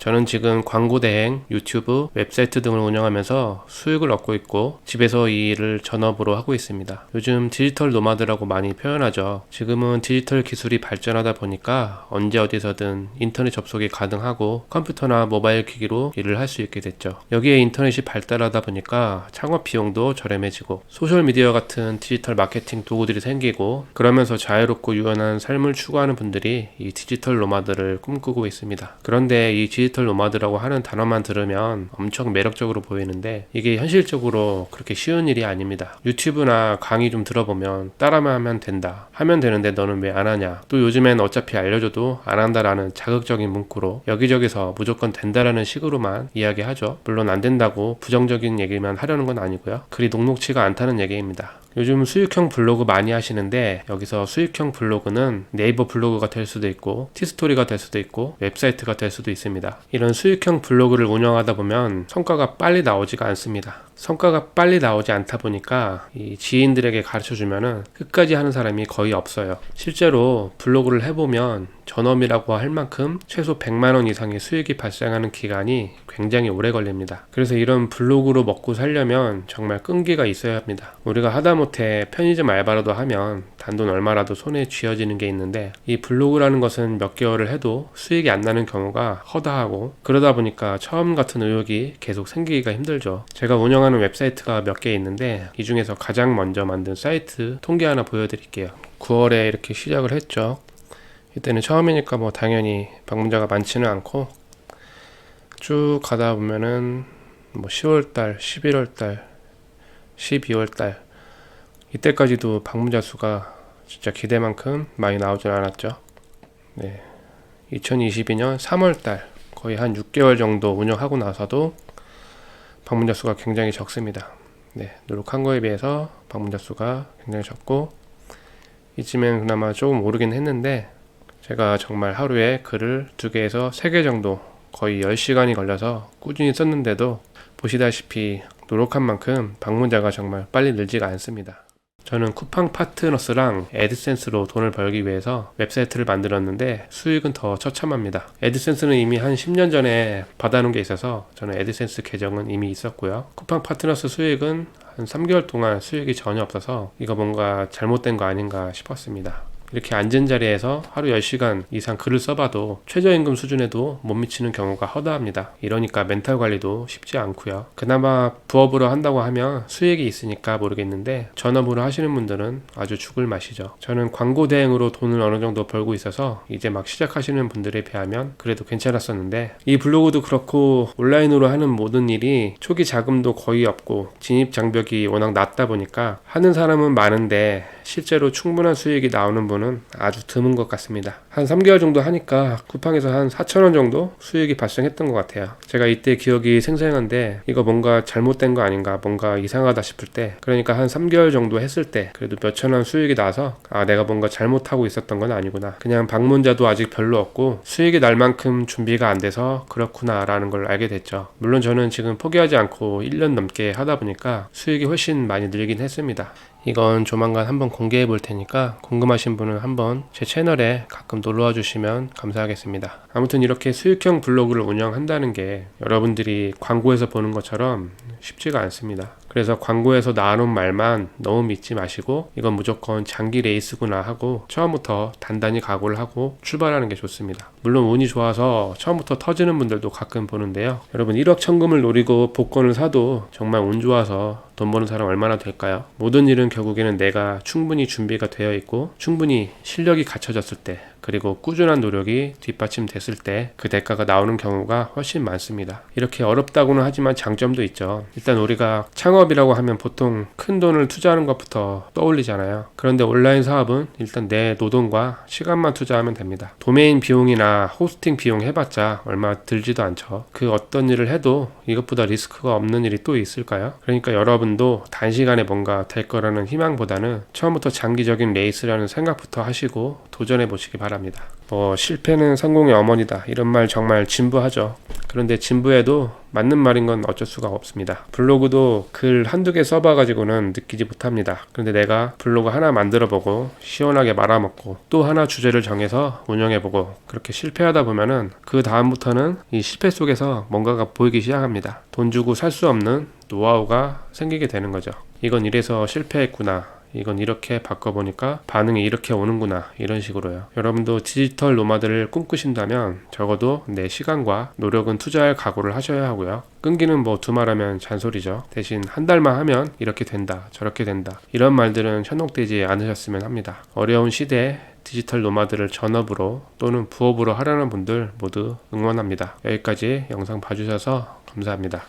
저는 지금 광고 대행, 유튜브, 웹사이트 등을 운영하면서 수익을 얻고 있고 집에서 이 일을 전업으로 하고 있습니다. 요즘 디지털 노마드라고 많이 표현하죠. 지금은 디지털 기술이 발전하다 보니까 언제 어디서든 인터넷 접속이 가능하고 컴퓨터나 모바일 기기로 일을 할 수 있게 됐죠. 여기에 인터넷이 발달하다 보니까 창업 비용도 저렴해지고 소셜미디어 같은 디지털 마케팅 도구들이 생기고 그러면서 자유롭고 유연한 삶을 추구하는 분들이 이 디지털 노마드를 꿈꾸고 있습니다. 그런데 이 디지털 노마드라고 하는 단어만 들으면 엄청 매력적으로 보이는데 이게 현실적으로 그렇게 쉬운 일이 아닙니다. 유튜브나 강의 좀 들어보면 따라만 하면 된다, 하면 되는데 너는 왜 안 하냐, 또 요즘엔 어차피 알려줘도 안 한다라는 자극적인 문구로 여기저기서 무조건 된다라는 식으로만 이야기하죠. 물론 안 된다고 부정적인 얘기만 하려는 건 아니고요. 그리 녹록치가 않다는 얘기입니다. 요즘 수익형 블로그 많이 하시는데 여기서 수익형 블로그는 네이버 블로그가 될 수도 있고 티스토리가 될 수도 있고 웹사이트가 될 수도 있습니다. 이런 수익형 블로그를 운영하다 보면 성과가 빨리 나오지가 않습니다. 성과가 빨리 나오지 않다 보니까 이 지인들에게 가르쳐주면은 끝까지 하는 사람이 거의 없어요. 실제로 블로그를 해보면 전업이라고 할 만큼 최소 100만원 이상의 수익이 발생하는 기간이 굉장히 오래 걸립니다. 그래서 이런 블로그로 먹고 살려면 정말 끈기가 있어야 합니다. 우리가 하다못해 편의점 알바라도 하면 단돈 얼마라도 손에 쥐어지는 게 있는데 이 블로그라는 것은 몇 개월을 해도 수익이 안 나는 경우가 허다하고 그러다 보니까 처음 같은 의욕이 계속 생기기가 힘들죠. 제가 운영하는 웹사이트가 몇 개 있는데 이 중에서 가장 먼저 만든 사이트 통계 하나 보여드릴게요. 9월에 이렇게 시작을 했죠. 이때는 처음이니까 뭐 당연히 방문자가 많지는 않고 쭉 가다 보면은 뭐 10월달, 11월달, 12월달 이때까지도 방문자 수가 진짜 기대만큼 많이 나오진 않았죠. 네, 2022년 3월달 거의 한 6개월 정도 운영하고 나서도 방문자 수가 굉장히 적습니다. 네, 노력한 거에 비해서 방문자 수가 굉장히 적고 이쯤엔 그나마 조금 오르긴 했는데 제가 정말 하루에 글을 2개에서 3개 정도 거의 10시간이 걸려서 꾸준히 썼는데도 보시다시피 노력한 만큼 방문자가 정말 빨리 늘지가 않습니다. 저는 쿠팡 파트너스랑 애드센스로 돈을 벌기 위해서 웹사이트를 만들었는데 수익은 더 처참합니다. 애드센스는 이미 한 10년 전에 받아놓은 게 있어서 저는 애드센스 계정은 이미 있었고요. 쿠팡 파트너스 수익은 한 3개월 동안 수익이 전혀 없어서 이거 뭔가 잘못된 거 아닌가 싶었습니다. 이렇게 앉은 자리에서 하루 10시간 이상 글을 써봐도 최저임금 수준에도 못 미치는 경우가 허다합니다. 이러니까 멘탈 관리도 쉽지 않고요. 그나마 부업으로 한다고 하면 수익이 있으니까 모르겠는데 전업으로 하시는 분들은 아주 죽을 맛이죠. 저는 광고 대행으로 돈을 어느 정도 벌고 있어서 이제 막 시작하시는 분들에 비하면 그래도 괜찮았었는데 이 블로그도 그렇고 온라인으로 하는 모든 일이 초기 자금도 거의 없고 진입 장벽이 워낙 낮다 보니까 하는 사람은 많은데 실제로 충분한 수익이 나오는 분은 아주 드문 것 같습니다. 한 3개월 정도 하니까 쿠팡에서 한 4,000원 정도 수익이 발생했던 것 같아요. 제가 이때 기억이 생생한데 이거 뭔가 잘못된 거 아닌가, 뭔가 이상하다 싶을 때, 그러니까 한 3개월 정도 했을 때 그래도 몇천 원 수익이 나서 아, 내가 뭔가 잘못하고 있었던 건 아니구나, 그냥 방문자도 아직 별로 없고 수익이 날 만큼 준비가 안 돼서 그렇구나 라는 걸 알게 됐죠. 물론 저는 지금 포기하지 않고 1년 넘게 하다 보니까 수익이 훨씬 많이 늘긴 했습니다. 이건 조만간 한번 공개해 볼 테니까 궁금하신 분은 한번 제 채널에 가끔 놀러와 주시면 감사하겠습니다. 아무튼 이렇게 수익형 블로그를 운영한다는 게 여러분들이 광고에서 보는 것처럼 쉽지가 않습니다. 그래서 광고에서 나와놓은 말만 너무 믿지 마시고 이건 무조건 장기 레이스구나 하고 처음부터 단단히 각오를 하고 출발하는 게 좋습니다. 물론 운이 좋아서 처음부터 터지는 분들도 가끔 보는데요. 여러분 1억 천금을 노리고 복권을 사도 정말 운 좋아서 돈 버는 사람 얼마나 될까요? 모든 일은 결국에는 내가 충분히 준비가 되어 있고 충분히 실력이 갖춰졌을 때 그리고 꾸준한 노력이 뒷받침됐을 때 그 대가가 나오는 경우가 훨씬 많습니다. 이렇게 어렵다고는 하지만 장점도 있죠. 일단 우리가 창업이라고 하면 보통 큰 돈을 투자하는 것부터 떠올리잖아요. 그런데 온라인 사업은 일단 내 노동과 시간만 투자하면 됩니다. 도메인 비용이나 호스팅 비용 해봤자 얼마 들지도 않죠. 그 어떤 일을 해도 이것보다 리스크가 없는 일이 또 있을까요? 그러니까 여러분도 단시간에 뭔가 될 거라는 희망보다는 처음부터 장기적인 레이스라는 생각부터 하시고 도전해 보시기 바랍니다. 실패는 성공의 어머니다 이런 말 정말 진부하죠. 그런데 진부해도 맞는 말인 건 어쩔 수가 없습니다. 블로그도 글 한두 개 써봐가지고는 느끼지 못합니다. 그런데 내가 블로그 하나 만들어보고 시원하게 말아먹고 또 하나 주제를 정해서 운영해보고 그렇게 실패하다 보면은 그 다음부터는 이 실패 속에서 뭔가가 보이기 시작합니다. 돈 주고 살 수 없는 노하우가 생기게 되는 거죠. 이건 이래서 실패했구나. 이건 이렇게 바꿔보니까 반응이 이렇게 오는구나, 이런 식으로요. 여러분도 디지털 노마드를 꿈꾸신다면 적어도 내 시간과 노력은 투자할 각오를 하셔야 하고요. 끈기는 뭐 두말하면 잔소리죠. 대신 한 달만 하면 이렇게 된다, 저렇게 된다, 이런 말들은 현혹되지 않으셨으면 합니다. 어려운 시대에 디지털 노마드를 전업으로 또는 부업으로 하려는 분들 모두 응원합니다. 여기까지 영상 봐주셔서 감사합니다.